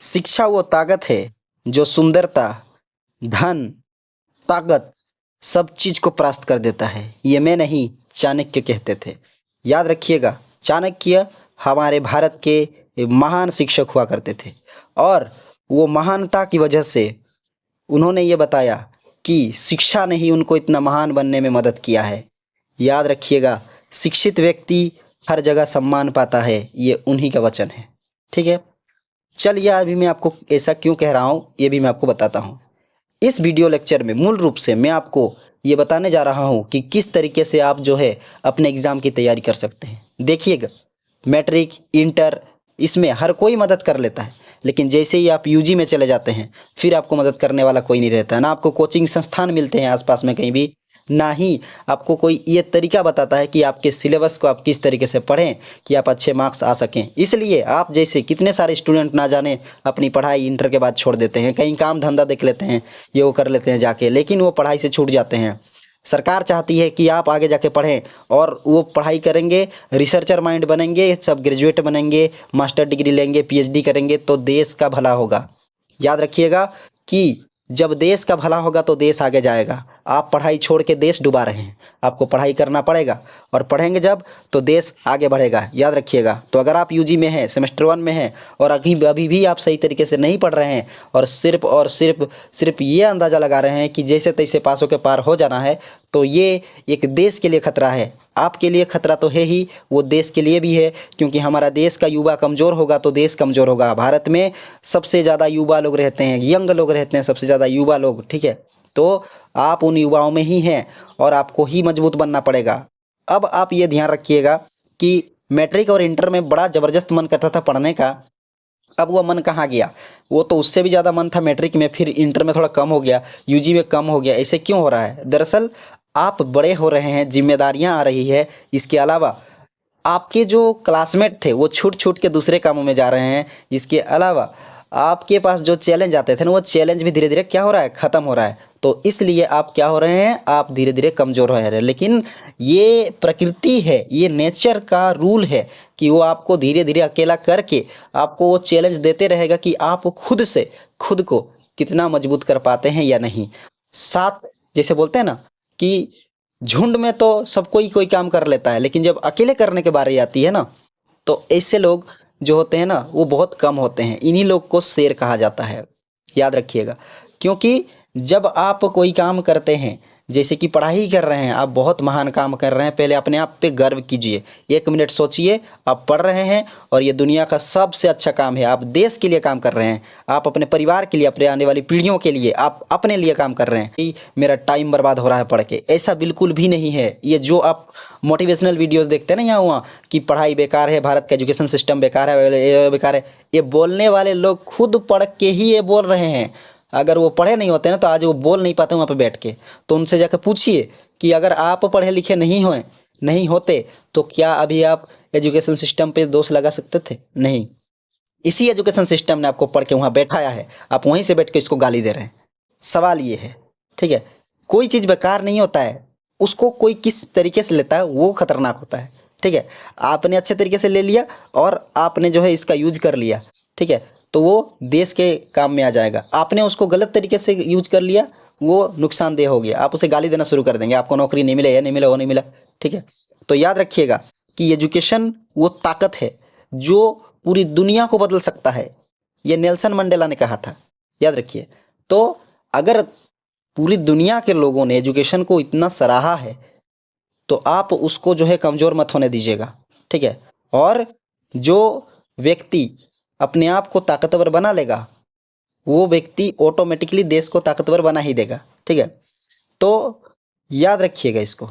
शिक्षा वो ताकत है जो सुंदरता, धन, ताकत सब चीज को परास्त कर देता है। ये मैं नहीं, चाणक्य कहते थे। याद रखिएगा, चाणक्य हमारे भारत के महान शिक्षक हुआ करते थे और वो महानता की वजह से उन्होंने ये बताया कि शिक्षा ने ही उनको इतना महान बनने में मदद किया है। याद रखिएगा, शिक्षित व्यक्ति हर जगह सम्मान पाता है, ये उन्हीं का वचन है। ठीक है, चलिए अभी मैं आपको ऐसा क्यों कह रहा हूँ ये भी मैं आपको बताता हूँ। इस वीडियो लेक्चर में मूल रूप से मैं आपको ये बताने जा रहा हूँ कि किस तरीके से आप जो है अपने एग्ज़ाम की तैयारी कर सकते हैं। देखिएगा, मैट्रिक, इंटर, इसमें हर कोई मदद कर लेता है, लेकिन जैसे ही आप यूजी में चले जाते हैं फिर आपको मदद करने वाला कोई नहीं रहता। ना आपको कोचिंग संस्थान मिलते हैं आसपास में कहीं भी, ना ही आपको कोई ये तरीका बताता है कि आपके सिलेबस को आप किस तरीके से पढ़ें कि आप अच्छे मार्क्स आ सकें। इसलिए आप जैसे कितने सारे स्टूडेंट ना जाने अपनी पढ़ाई इंटर के बाद छोड़ देते हैं, कहीं काम धंधा देख लेते हैं, ये वो कर लेते हैं जाके, लेकिन वो पढ़ाई से छूट जाते हैं। सरकार चाहती है कि आप आगे जाके पढ़ें और वो पढ़ाई करेंगे, रिसर्चर माइंड बनेंगे, सब ग्रेजुएट बनेंगे, मास्टर डिग्री लेंगे, पीएचडी करेंगे तो देश का भला होगा। याद रखिएगा कि जब देश का भला होगा तो देश आगे जाएगा। आप पढ़ाई छोड़ के देश डुबा रहे हैं, आपको पढ़ाई करना पड़ेगा और पढ़ेंगे जब तो देश आगे बढ़ेगा। याद रखिएगा। तो अगर आप यूजी में हैं, सेमेस्टर 1 में हैं और अभी भी आप सही तरीके से नहीं पढ़ रहे हैं और सिर्फ ये अंदाज़ा लगा रहे हैं कि जैसे तैसे पास होकर पार हो जाना है, तो ये एक देश के लिए खतरा है। आपके लिए खतरा तो है ही, वो देश के लिए भी है, क्योंकि हमारा देश का युवा कमज़ोर होगा तो देश कमज़ोर होगा। भारत में सबसे ज़्यादा युवा लोग रहते हैं, यंग लोग रहते हैं, सबसे ज़्यादा युवा लोग। ठीक है, तो आप उन युवाओं में ही हैं और आपको ही मजबूत बनना पड़ेगा। अब आप ये ध्यान रखिएगा कि मैट्रिक और इंटर में बड़ा ज़बरदस्त मन करता था पढ़ने का, अब वो मन कहाँ गया? वो तो उससे भी ज़्यादा मन था मैट्रिक में, फिर इंटर में थोड़ा कम हो गया, यूजी में कम हो गया। ऐसे क्यों हो रहा है? दरअसल आप बड़े हो रहे हैं, जिम्मेदारियां आ रही है, इसके अलावा आपके जो क्लासमेट थे वो छूट छूट के दूसरे कामों में जा रहे हैं। इसके अलावा आपके पास जो चैलेंज आते थे ना, वो चैलेंज भी धीरे धीरे क्या हो रहा है? ख़त्म हो रहा है। तो इसलिए आप क्या हो रहे हैं? आप धीरे धीरे कमज़ोर हो रहे हैं। लेकिन ये प्रकृति है, ये नेचर का रूल है कि वो आपको धीरे धीरे अकेला करके आपको वो चैलेंज देते रहेगा कि आप खुद से खुद को कितना मजबूत कर पाते हैं या नहीं। साथ जैसे बोलते हैं ना कि झुंड में तो सब कोई काम कर लेता है, लेकिन जब अकेले करने की बारी आती है ना, तो ऐसे लोग जो होते हैं ना वो बहुत कम होते हैं। इन्हीं लोग को शेर कहा जाता है। याद रखिएगा, क्योंकि जब आप कोई काम करते हैं, जैसे कि पढ़ाई कर रहे हैं, आप बहुत महान काम कर रहे हैं, पहले अपने आप पे गर्व कीजिए। 1 मिनट सोचिए, आप पढ़ रहे हैं और ये दुनिया का सबसे अच्छा काम है। आप देश के लिए काम कर रहे हैं, आप अपने परिवार के लिए, अपने आने वाली पीढ़ियों के लिए, आप अपने लिए काम कर रहे हैं कि मेरा टाइम बर्बाद हो रहा है पढ़ के। ऐसा बिल्कुल भी नहीं है। ये जो आप मोटिवेशनल वीडियोस देखते हैं ना यहाँ वहाँ कि पढ़ाई बेकार है, भारत का एजुकेशन सिस्टम बेकार है, ये बेकार है, ये बोलने वाले लोग खुद पढ़ के ही ये बोल रहे हैं। अगर वो पढ़े नहीं होते ना तो आज वो बोल नहीं पाते वहाँ पे बैठ के। तो उनसे जाकर पूछिए कि अगर आप पढ़े लिखे नहीं होते तो क्या अभी आप एजुकेशन सिस्टम पे दोष लगा सकते थे? नहीं। इसी एजुकेशन सिस्टम ने आपको पढ़ के वहाँ बैठाया है, आप वहीं से बैठ के इसको गाली दे रहे हैं। सवाल ये है, ठीक है, कोई चीज़ बेकार नहीं होता है, उसको कोई किस तरीके से लेता है वो खतरनाक होता है। ठीक है, आपने अच्छे तरीके से ले लिया और आपने जो है इसका यूज कर लिया, ठीक है, तो वो देश के काम में आ जाएगा। आपने उसको गलत तरीके से यूज कर लिया, वो नुकसानदेह हो गया, आप उसे गाली देना शुरू कर देंगे, आपको नौकरी नहीं मिले, ये नहीं मिला, वो नहीं मिला। ठीक है, तो याद रखिएगा कि एजुकेशन वो ताकत है जो पूरी दुनिया को बदल सकता है। ये नेल्सन मंडेला ने कहा था, याद रखिए। तो अगर पूरी दुनिया के लोगों ने एजुकेशन को इतना सराहा है तो आप उसको जो है कमज़ोर मत होने दीजिएगा। ठीक है, और जो व्यक्ति अपने आप को ताकतवर बना लेगा वो व्यक्ति ऑटोमेटिकली देश को ताकतवर बना ही देगा। ठीक है, तो याद रखिएगा इसको।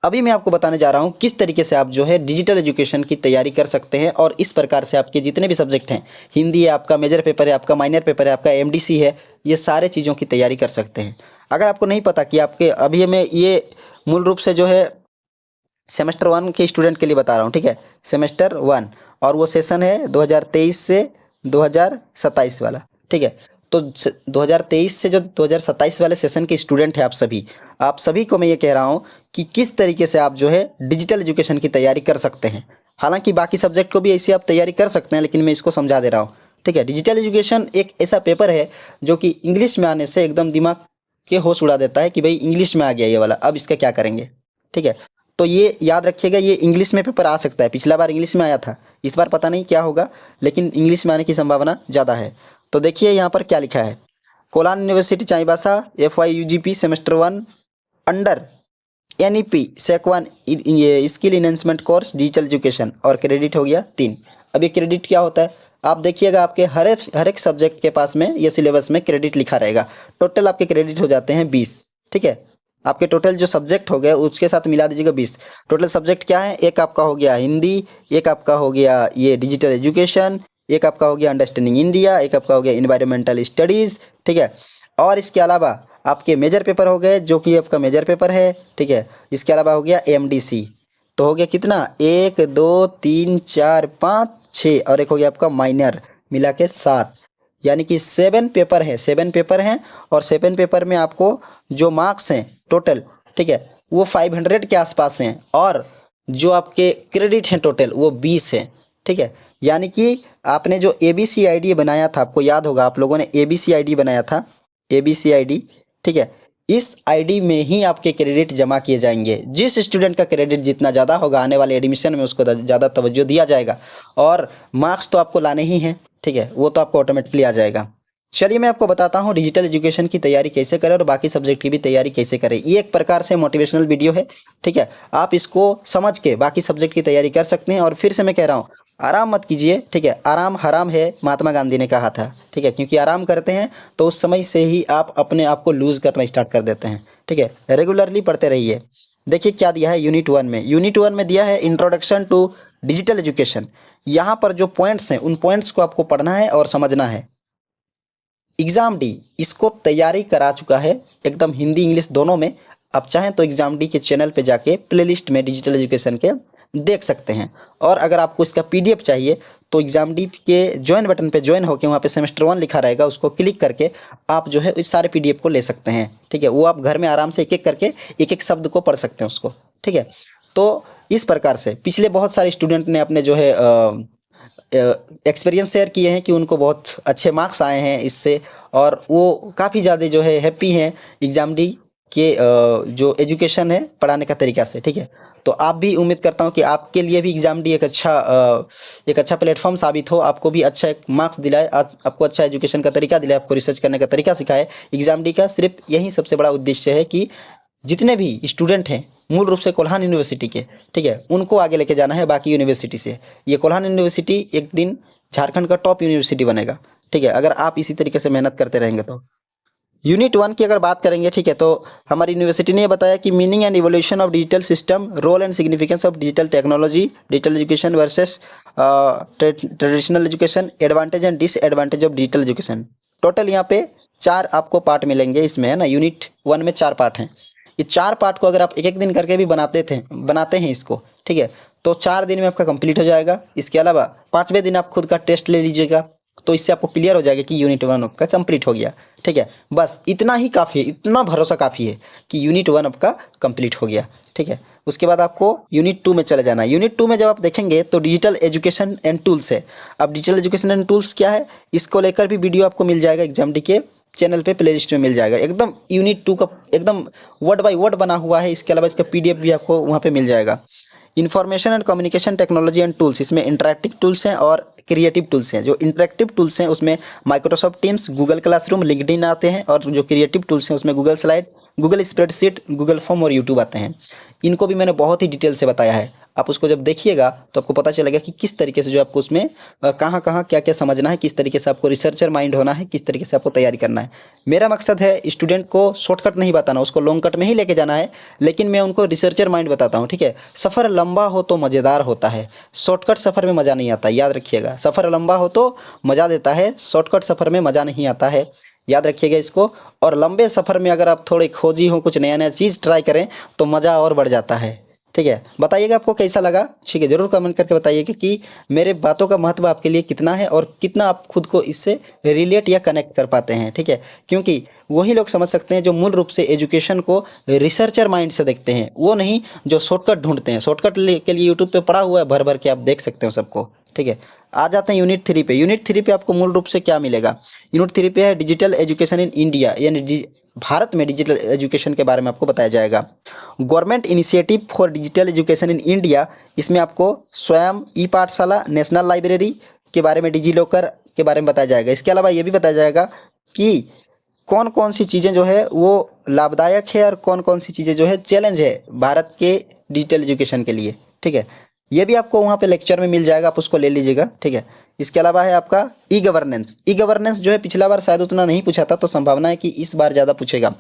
अभी मैं आपको बताने जा रहा हूँ किस तरीके से आप जो है डिजिटल एजुकेशन की तैयारी कर सकते हैं और इस प्रकार से आपके जितने भी सब्जेक्ट हैं, हिंदी है आपका, मेजर पेपर है आपका, माइनर पेपर है आपका, एमडीसी है, ये सारे चीज़ों की तैयारी कर सकते हैं। अगर आपको नहीं पता कि आपके, अभी मैं ये मूल रूप से जो है सेमेस्टर 1 के स्टूडेंट के लिए बता रहा हूँ। ठीक है, सेमेस्टर 1 और वो सेशन है 2023 से 2027 वाला। ठीक है, तो 2023 से जो 2027 वाले सेशन के स्टूडेंट हैं आप सभी को मैं ये कह रहा हूँ कि किस तरीके से आप जो है डिजिटल एजुकेशन की तैयारी कर सकते हैं। हालांकि बाकी सब्जेक्ट को भी ऐसे आप तैयारी कर सकते हैं, लेकिन मैं इसको समझा दे रहा हूँ। ठीक है। डिजिटल एजुकेशन एक ऐसा पेपर है जो कि इंग्लिश में आने से एकदम दिमाग के होश उड़ा देता है कि भाई इंग्लिश में आ गया ये वाला, अब इसका क्या करेंगे। ठीक है, तो ये याद रखिएगा, ये इंग्लिश में पेपर आ सकता है। पिछला बार इंग्लिश में आया था, इस बार पता नहीं क्या होगा, लेकिन इंग्लिश में आने की संभावना ज़्यादा है। तो देखिए यहाँ पर क्या लिखा है, Kolhan university Chaibasa FYUGP semester 1 under NEP SEC1 ये skill enhancement course digital education, और क्रेडिट हो गया 3। अब ये क्रेडिट क्या होता है, आप देखिएगा आपके हर एक सब्जेक्ट के पास में ये सिलेबस में क्रेडिट लिखा रहेगा। टोटल आपके क्रेडिट हो जाते हैं 20। ठीक है, आपके टोटल जो सब्जेक्ट हो गए उसके साथ मिला दीजिएगा 20। टोटल सब्जेक्ट क्या है, एक आपका हो गया हिंदी, एक आपका हो गया ये डिजिटल एजुकेशन, एक आपका हो गया अंडरस्टैंडिंग इंडिया, एक आपका हो गया इन्वायरमेंटल स्टडीज़। ठीक है, और इसके अलावा आपके मेजर पेपर हो गए जो कि आपका मेजर पेपर है। ठीक है, इसके अलावा हो गया MDC, तो हो गया कितना, 1 2 3 4 5 6, और एक हो गया आपका माइनर, मिला के 7, यानी कि 7 पेपर है, 7 पेपर हैं। और 7 पेपर में आपको जो मार्क्स हैं टोटल, ठीक है, वो 500 के आसपास हैं, और जो आपके क्रेडिट हैं टोटल वो 20 हैं। ठीक है, यानी कि आपने जो ABCID बनाया था, आपको याद होगा आप लोगों ने ABCID बनाया था, ABCID। ठीक है, इस आईडी में ही आपके क्रेडिट जमा किए जाएंगे। जिस स्टूडेंट का क्रेडिट जितना ज़्यादा होगा आने वाले एडमिशन में उसको ज़्यादा तवज्जो दिया जाएगा, और मार्क्स तो आपको लाने ही हैं। ठीक है, वो तो आपको ऑटोमेटिकली आ जाएगा। चलिए मैं आपको बताता हूँ डिजिटल एजुकेशन की तैयारी कैसे करें और बाकी सब्जेक्ट की भी तैयारी कैसे करें। ये एक प्रकार से मोटिवेशनल वीडियो है। ठीक है, आप इसको समझ के बाकी सब्जेक्ट की तैयारी कर सकते हैं। और फिर से मैं कह रहा हूँ, आराम मत कीजिए। ठीक है, आराम हराम है, महात्मा गांधी ने कहा था। ठीक है, क्योंकि आराम करते हैं तो उस समय से ही आप अपने आप को लूज़ करना स्टार्ट कर देते हैं। ठीक है, रेगुलरली पढ़ते रहिए। देखिए क्या दिया है यूनिट 1 में, यूनिट 1 में दिया है इंट्रोडक्शन टू डिजिटल एजुकेशन। यहाँ पर जो पॉइंट्स हैं उन पॉइंट्स को आपको पढ़ना है और समझना है। एग्ज़ाम डी इसको तैयारी करा चुका है एकदम हिंदी इंग्लिश दोनों में। आप चाहें तो एग्ज़ाम डी के चैनल पे जाके प्लेलिस्ट में डिजिटल एजुकेशन के देख सकते हैं। और अगर आपको इसका PDF चाहिए तो एग्ज़ाम डी के ज्वाइन बटन पे ज्वाइन होकर वहाँ पे सेमेस्टर 1 लिखा रहेगा, उसको क्लिक करके आप जो है इस सारे PDF को ले सकते हैं। ठीक है, वो आप घर में आराम से एक एक करके एक एक शब्द को पढ़ सकते हैं उसको। ठीक है, तो इस प्रकार से पिछले बहुत सारे स्टूडेंट ने अपने जो है एक्सपीरियंस शेयर किए हैं कि उनको बहुत अच्छे मार्क्स आए हैं इससे, और वो काफ़ी ज़्यादा जो है हैप्पी हैं एग्ज़ाम डी के जो एजुकेशन है पढ़ाने का तरीका से। ठीक है, तो आप भी उम्मीद करता हूँ कि आपके लिए भी एग्ज़ाम डी एक अच्छा प्लेटफॉर्म साबित हो, आपको भी अच्छा एक मार्क्स दिलाए, आपको अच्छा एजुकेशन का तरीका दिलाए, आपको रिसर्च करने का तरीका सिखाए। एग्ज़ाम डी का सिर्फ यही सबसे बड़ा उद्देश्य है कि जितने भी स्टूडेंट हैं मूल रूप से कोल्हान यूनिवर्सिटी के, ठीक है, उनको आगे लेके जाना है बाकी यूनिवर्सिटी से। ये कोल्हान यूनिवर्सिटी एक दिन झारखंड का टॉप यूनिवर्सिटी बनेगा। ठीक है, अगर आप इसी तरीके से मेहनत करते रहेंगे तो। यूनिट 1 की अगर बात करेंगे, ठीक है, तो हमारी यूनिवर्सिटी ने ये बताया कि meaning and evolution of digital system, role and significance of digital technology, digital education versus traditional education, advantage and disadvantage of digital education. Total यहाँ पे 4 आपको पार्ट मिलेंगे इसमें, है ना। यूनिट 1 में 4 पार्ट हैं। ये 4 पार्ट को अगर आप एक एक दिन करके भी बनाते हैं इसको, ठीक है, तो 4 दिन में आपका कंप्लीट हो जाएगा। इसके अलावा 5वें दिन आप खुद का टेस्ट ले लीजिएगा, तो इससे आपको क्लियर हो जाएगा कि यूनिट 1 आपका कंप्लीट हो गया। ठीक है, बस इतना ही काफ़ी है, इतना भरोसा काफ़ी है कि यूनिट 1 आपका कंप्लीट हो गया। ठीक है, उसके बाद आपको यूनिट 2 में चले जाना है। यूनिट 2 में जब आप देखेंगे तो डिजिटल एजुकेशन एंड टूल्स है। अब डिजिटल एजुकेशन एंड टूल्स क्या है, इसको लेकर भी वीडियो आपको मिल जाएगा एग्जाम डी के चैनल पे प्लेलिस्ट में मिल जाएगा। एकदम यूनिट 2 का एकदम वर्ड बाय वर्ड बना हुआ है। इसके अलावा इसका PDF भी आपको वहाँ पे मिल जाएगा। Information and communication technology and tools, इसमें इंटरैक्टिव टूल्स हैं और क्रिएटिव टूल्स हैं। जो इंटरैक्टिव टूल्स हैं उसमें Microsoft teams, Google classroom, LinkedIn आते हैं, और जो क्रिएटिव टूल्स हैं उसमें Google slide, Google spreadsheet, Google form और यूट्यूब आते हैं। इनको भी मैंने बहुत ही डिटेल से बताया है। आप उसको जब देखिएगा तो आपको पता चलेगा कि किस तरीके से जो आपको उसमें कहाँ कहाँ क्या क्या समझना है, किस तरीके से आपको रिसर्चर माइंड होना है, किस तरीके से आपको तैयारी करना है। मेरा मकसद है स्टूडेंट को शॉर्टकट नहीं बताना, उसको लॉन्ग कट में ही लेके जाना है, लेकिन मैं उनको रिसर्चर माइंड बताता हूँ। ठीक है, सफ़र लंबा हो तो मज़ेदार होता है, शॉर्टकट सफ़र में मज़ा नहीं आता, याद रखिएगा। सफ़र लंबा हो तो मज़ा देता है, शॉर्टकट सफ़र में मज़ा नहीं आता है, याद रखिएगा इसको। और लंबे सफ़र में अगर आप थोड़े खोजी हो, कुछ नया नया चीज़ ट्राई करें तो मज़ा और बढ़ जाता है। ठीक है, बताइएगा आपको कैसा लगा। ठीक है, ज़रूर कमेंट करके बताइएगा कि मेरे बातों का महत्व आपके लिए कितना है और कितना आप खुद को इससे रिलेट या कनेक्ट कर पाते हैं। ठीक है, क्योंकि वही लोग समझ सकते हैं जो मूल रूप से एजुकेशन को रिसर्चर माइंड से देखते हैं, वो नहीं जो शॉर्टकट ढूंढते हैं। शॉर्टकट के लिए यूट्यूब पे पड़ा हुआ है भर भर के, आप देख सकते हो सबको। ठीक है, आ जाते हैं यूनिट 3 पे। यूनिट 3 पे आपको मूल रूप से क्या मिलेगा? यूनिट 3 पे है डिजिटल एजुकेशन इन इंडिया, यानी भारत में डिजिटल एजुकेशन के बारे में आपको बताया जाएगा। Government initiative for digital education in India, इसमें आपको स्वयं ई पाठशाला, नेशनल लाइब्रेरी के बारे में, डिजी लॉकर के बारे में बताया जाएगा। इसके अलावा ये भी बताया जाएगा कि कौन कौन सी चीज़ें जो है वो लाभदायक है और कौन कौन सी चीज़ें जो है चैलेंज है भारत के डिजिटल एजुकेशन के लिए। ठीक है, ये भी आपको वहाँ पे लेक्चर में मिल जाएगा, आप उसको ले लीजिएगा। ठीक है, इसके अलावा है आपका ई गवर्नेंस। ई गवर्नेंस जो है पिछला बार शायद उतना नहीं पूछा था, तो संभावना है कि इस बार ज़्यादा पूछेगा।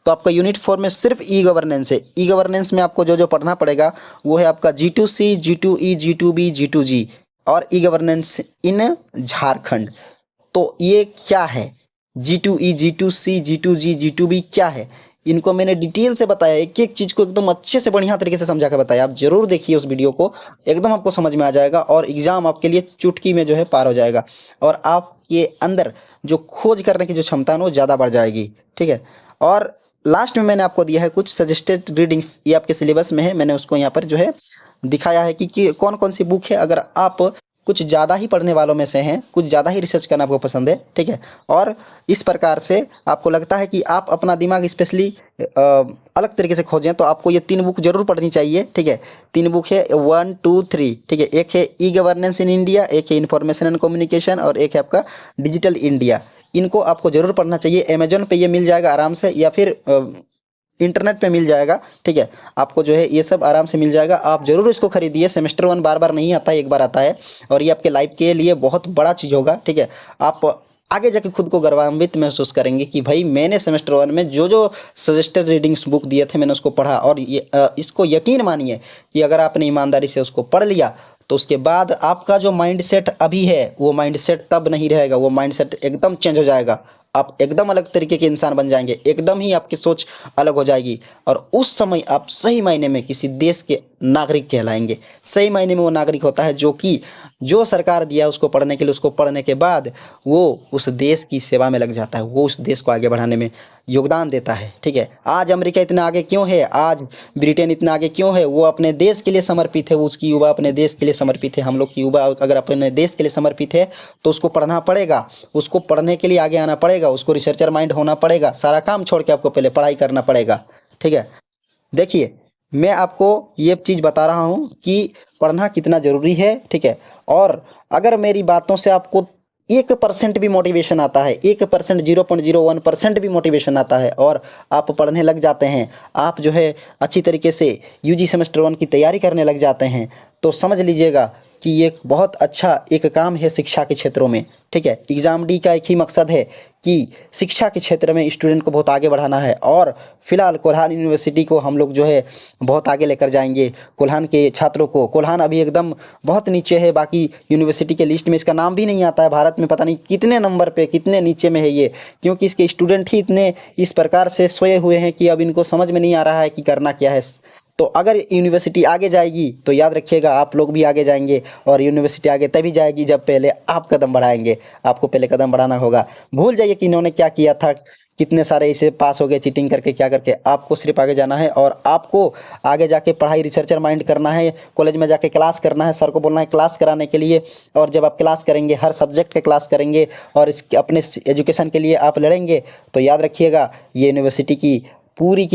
तो आपका यूनिट 4 में सिर्फ ई गवर्नेंस है। ई गवर्नेंस में आपको जो जो पढ़ना पड़ेगा वो है आपका G2C, G2E, G2B, G2G और ई गवर्नेंस इन झारखंड। तो ये क्या है? G2E, G2C, G2G, G2B क्या है? इनको मैंने डिटेल से बताया, एक एक चीज़ को एकदम अच्छे से बढ़िया तरीके से समझा के बताया। आप जरूर देखिए उस वीडियो को, एकदम आपको समझ में आ जाएगा और एग्जाम आपके लिए चुटकी में जो है पार हो जाएगा और आपके अंदर जो खोज करने की जो क्षमता है वो ज़्यादा बढ़ जाएगी। ठीक है, और लास्ट में मैंने आपको दिया है कुछ सजेस्टेड रीडिंग्स, ये आपके सिलेबस में है, मैंने उसको यहाँ पर जो है दिखाया है कि कौन कौन सी बुक है। अगर आप कुछ ज़्यादा ही पढ़ने वालों में से हैं, कुछ ज़्यादा ही रिसर्च करना आपको पसंद है, ठीक है, और इस प्रकार से आपको लगता है कि आप अपना दिमाग स्पेशली अलग तरीके से खोजें, तो आपको ये 3 बुक जरूर पढ़नी चाहिए। ठीक है, 3 बुक है 1, 2, 3। ठीक है, एक है ई गवर्नेंस इन इंडिया, एक है इंफॉर्मेशन एंड कम्युनिकेशन और एक है आपका डिजिटल इंडिया। इनको आपको ज़रूर पढ़ना चाहिए। अमेजोन पे ये मिल जाएगा आराम से, या फिर इंटरनेट पे मिल जाएगा। ठीक है, आपको जो है ये सब आराम से मिल जाएगा, आप ज़रूर इसको खरीदिए। सेमेस्टर 1 बार बार नहीं आता है, एक बार आता है और ये आपके लाइफ के लिए बहुत बड़ा चीज़ होगा। ठीक है, आप आगे जाके खुद को गौरवान्वित महसूस करेंगे कि भाई मैंने सेमेस्टर 1 में जो जो सजेस्टेड रीडिंग्स बुक दिए थे मैंने उसको पढ़ा। और ये इसको यकीन मानिए कि अगर आपने ईमानदारी से उसको पढ़ लिया तो उसके बाद आपका जो माइंडसेट अभी है वो माइंडसेट तब नहीं रहेगा, वो माइंडसेट एकदम चेंज हो जाएगा। आप एकदम अलग तरीके के इंसान बन जाएंगे, एकदम ही आपकी सोच अलग हो जाएगी और उस समय आप सही मायने में किसी देश के नागरिक कहलाएंगे। सही मायने में वो नागरिक होता है जो कि जो सरकार दिया उसको पढ़ने के लिए, उसको पढ़ने के बाद वो उस देश की सेवा में लग जाता है, वो उस देश को आगे बढ़ाने में योगदान देता है। ठीक है, आज अमेरिका इतना आगे क्यों है, आज ब्रिटेन इतना आगे क्यों है? वो अपने देश के लिए समर्पित है, वो उसकी युवा अपने देश के लिए समर्पित है। हम लोग की युवा अगर अपने देश के लिए समर्पित है तो उसको पढ़ना पड़ेगा, उसको पढ़ने के लिए आगे आना पड़ेगा, उसको रिसर्चर माइंड होना पड़ेगा, सारा काम छोड़ के आपको पहले पढ़ाई करना पड़ेगा। ठीक है, देखिए मैं आपको ये चीज़ बता रहा हूँ कि पढ़ना कितना ज़रूरी है। ठीक है, और अगर मेरी बातों से आपको 1% भी मोटिवेशन आता है, 1%, 0.01% भी मोटिवेशन आता है और आप पढ़ने लग जाते हैं, आप जो है अच्छी तरीके से यूजी सेमेस्टर 1 की तैयारी करने लग जाते हैं, तो समझ लीजिएगा कि ये बहुत अच्छा एक काम है शिक्षा के क्षेत्रों में। ठीक है, एग्ज़ाम डी का एक ही मकसद है कि शिक्षा के क्षेत्र में स्टूडेंट को बहुत आगे बढ़ाना है और फिलहाल कोल्हान यूनिवर्सिटी को हम लोग जो है बहुत आगे लेकर जाएंगे। कोल्हान के छात्रों को, कोल्हान अभी एकदम बहुत नीचे है, बाकी यूनिवर्सिटी के लिस्ट में इसका नाम भी नहीं आता है। भारत में पता नहीं कितने नंबर पे, कितने नीचे में है ये, क्योंकि इसके स्टूडेंट ही इतने इस प्रकार से सोए हुए हैं कि अब इनको समझ में नहीं आ रहा है कि करना क्या है। तो अगर यूनिवर्सिटी आगे जाएगी तो याद रखिएगा आप लोग भी आगे जाएंगे और यूनिवर्सिटी आगे तभी जाएगी जब पहले आप कदम बढ़ाएंगे। आपको पहले कदम बढ़ाना होगा। भूल जाइए कि इन्होंने क्या किया था, कितने सारे इसे पास हो गए चीटिंग करके, क्या करके। आपको सिर्फ आगे जाना है और आपको आगे जाके पढ़ाई रिसर्चर माइंड करना है, कॉलेज में जाके क्लास करना है, सर को बोलना है क्लास कराने के लिए। और जब आप क्लास करेंगे, हर सब्जेक्ट के क्लास करेंगे और इस अपने एजुकेशन के लिए आप लड़ेंगे, तो याद रखिएगा ये यूनिवर्सिटी की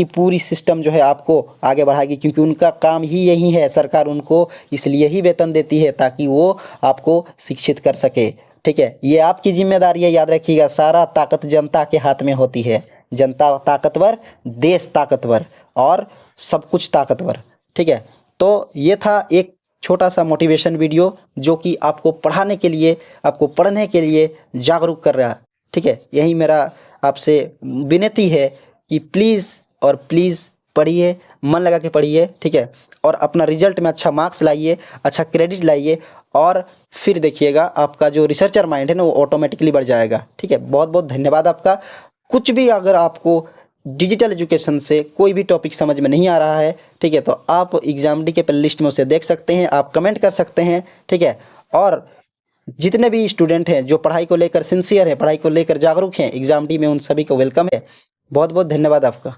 पूरी सिस्टम जो है आपको आगे बढ़ाएगी, क्योंकि उनका काम ही यही है। सरकार उनको इसलिए ही वेतन देती है ताकि वो आपको शिक्षित कर सके। ठीक है, ये आपकी जिम्मेदारी है, याद रखिएगा। सारा ताकत जनता के हाथ में होती है। जनता ताकतवर, देश ताकतवर और सब कुछ ताकतवर। ठीक है, तो ये था एक छोटा सा मोटिवेशन वीडियो जो कि आपको पढ़ाने के लिए, आपको पढ़ने के लिए जागरूक कर रहा है। ठीक है, यही मेरा आपसे विनती है कि प्लीज़ और प्लीज़ पढ़िए, मन लगा के पढ़िए। ठीक है, और अपना रिजल्ट में अच्छा मार्क्स लाइए, अच्छा क्रेडिट लाइए और फिर देखिएगा आपका जो रिसर्चर माइंड है ना वो ऑटोमेटिकली बढ़ जाएगा। ठीक है, बहुत बहुत धन्यवाद आपका। कुछ भी अगर आपको डिजिटल एजुकेशन से कोई भी टॉपिक समझ में नहीं आ रहा है, ठीक है, तो आप एग्जाम डी के प्ले लिस्ट में उसे देख सकते हैं, आप कमेंट कर सकते हैं। ठीक है, और जितने भी स्टूडेंट हैं जो पढ़ाई को लेकर सिंसियर है, पढ़ाई को लेकर जागरूक हैं, एग्जाम डी में उन सभी को वेलकम है। बहुत बहुत धन्यवाद आपका।